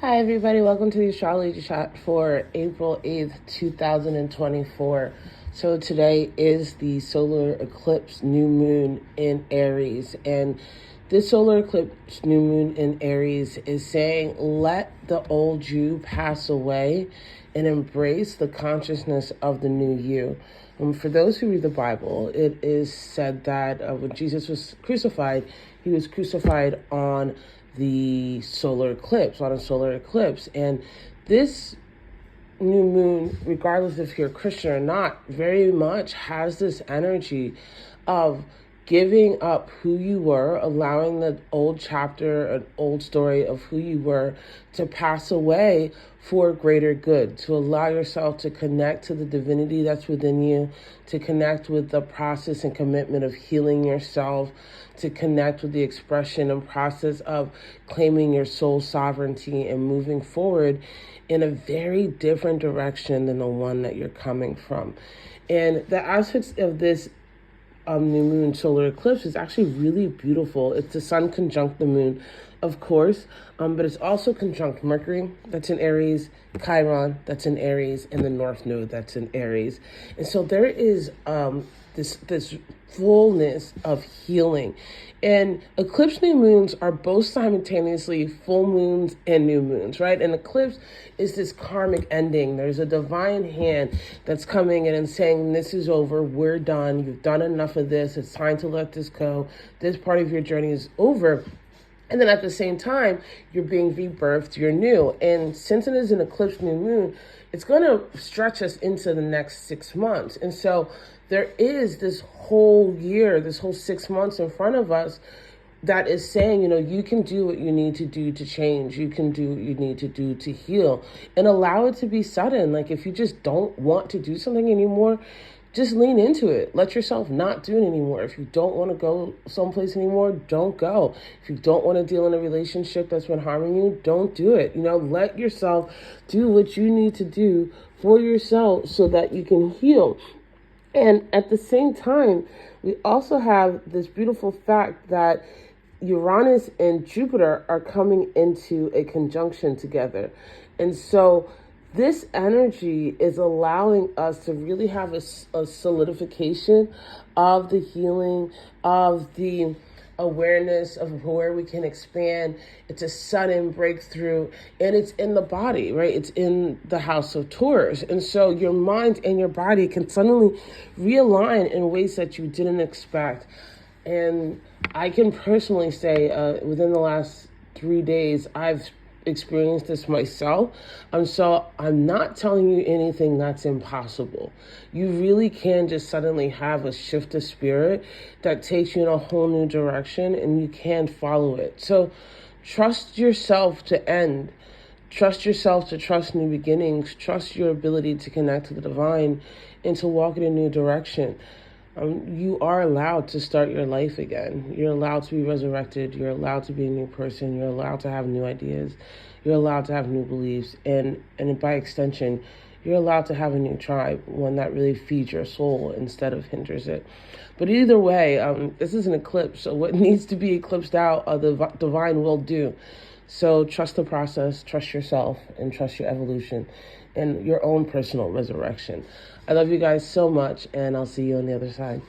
Hi, everybody. Welcome to the Astrology Chat for April 8th, 2024. So today is the solar eclipse new moon in Aries. And this solar eclipse new moon in Aries is saying, let the old you pass away and embrace the consciousness of the new you. For those who read the Bible, it is said that when Jesus was crucified, he was crucified on the solar eclipse, on a solar eclipse. And this new moon, regardless if you're Christian or not, very much has this energy of giving up who you were, allowing the old chapter, an old story of who you were to pass away for greater good, to allow yourself to connect to the divinity that's within you, to connect with the process and commitment of healing yourself, to connect with the expression and process of claiming your soul sovereignty and moving forward in a very different direction than the one that you're coming from. And the aspects of this new moon solar eclipse is actually really beautiful. It's the sun conjunct the moon, of course, but it's also conjunct Mercury, that's in Aries, Chiron, that's in Aries, and the North Node, that's in Aries. And so there is this fullness of healing. And eclipse new moons are both simultaneously full moons and new moons, right? An eclipse is this karmic ending. There's a divine hand that's coming in and saying, this is over, we're done, you've done enough of this, it's time to let this go, this part of your journey is over. And then at the same time, you're being rebirthed, you're new. And since it is an eclipse new moon, it's going to stretch us into the next 6 months. And so there is this whole year, this whole 6 months in front of us that is saying, you can do what you need to do to change. You can do what you need to do to heal, and allow it to be sudden. Like if you just don't want to do something anymore, just lean into it. Let yourself not do it anymore. If you don't want to go someplace anymore, don't go. If you don't want to deal in a relationship that's been harming you, don't do it. Let yourself do what you need to do for yourself so that you can heal. And at the same time, we also have this beautiful fact that Uranus and Jupiter are coming into a conjunction together. And so this energy is allowing us to really have a solidification of the healing, of the awareness of where we can expand. It's a sudden breakthrough, and it's in the body, right? It's in the house of Taurus. And so your mind and your body can suddenly realign in ways that you didn't expect. And I can personally say within the last 3 days, I've experienced this myself. So I'm not telling you anything that's impossible. You really can just suddenly have a shift of spirit that takes you in a whole new direction, and you can follow it. So trust yourself to end. Trust yourself to trust new beginnings. Trust your ability to connect to the divine and to walk in a new direction. You are allowed to start your life again. You're allowed to be resurrected. You're allowed to be a new person. You're allowed to have new ideas. You're allowed to have new beliefs. And by extension, you're allowed to have a new tribe, one that really feeds your soul instead of hinders it. But either way, this is an eclipse. So what needs to be eclipsed out, the divine will do. So trust the process, trust yourself, and trust your evolution and your own personal resurrection. I love you guys so much, and I'll see you on the other side.